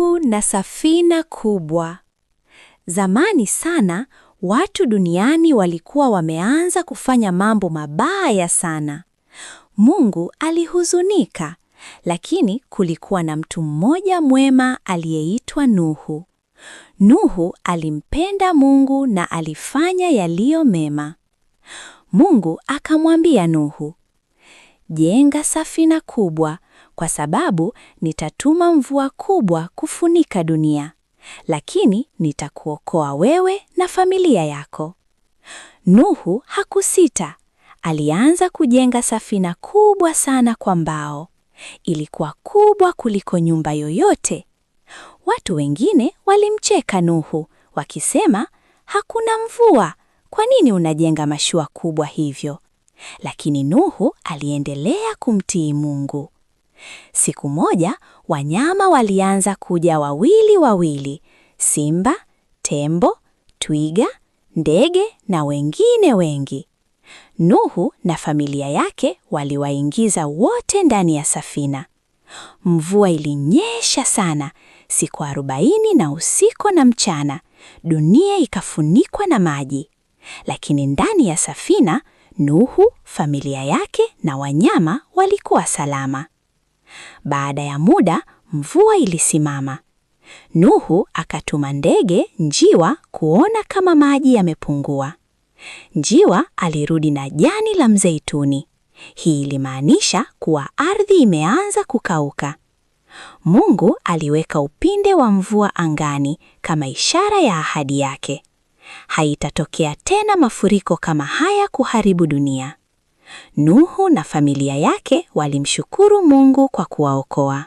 Nuhu na safina kubwa. Zamani sana, watu duniani walikuwa wameanza kufanya mambo mabaya sana. Mungu alihuzunika, lakini kulikuwa na mtu mmoja mwema aliyeitwa Nuhu. Nuhu alimpenda Mungu na alifanya yaliyo mema. Mungu akamwambia Nuhu, "Jenga safina kubwa, kwa sababu nitatuma mvua kubwa kufunika dunia, lakini nitakuokoa wewe na familia yako." Nuhu hakusita. Alianza kujenga safina kubwa sana kwa mbao. Ilikuwa kubwa kuliko nyumba yoyote. Watu wengine walimcheka Nuhu, wakisema, "Hakuna mvua, kwa nini unajenga mashua kubwa hivyo?" Lakini Nuhu aliendelea kumtii Mungu. Siku moja, wanyama walianza kuja wawili wawili: simba, tembo, twiga, ndege na wengine wengi. Nuhu na familia yake waliwaingiza wote ndani ya safina. Mvua ilinyesha sana, siku 40 na usiku na mchana. Dunia ikafunikwa na maji. Lakini ndani ya safina, Nuhu, familia yake na wanyama walikuwa salama. Baada ya muda, mvua ilisimama. Nuhu akatuma ndege, njiwa, kuona kama maji yamepungua. Njiwa alirudi na jani la mzeituni. Hii ilimaanisha kuwa ardhi imeanza kukauka. Mungu aliweka upinde wa mvua angani kama ishara ya ahadi yake. Haitatokea tena mafuriko kama haya kuharibu dunia. Nuhu na familia yake walimshukuru Mungu kwa kuwaokoa.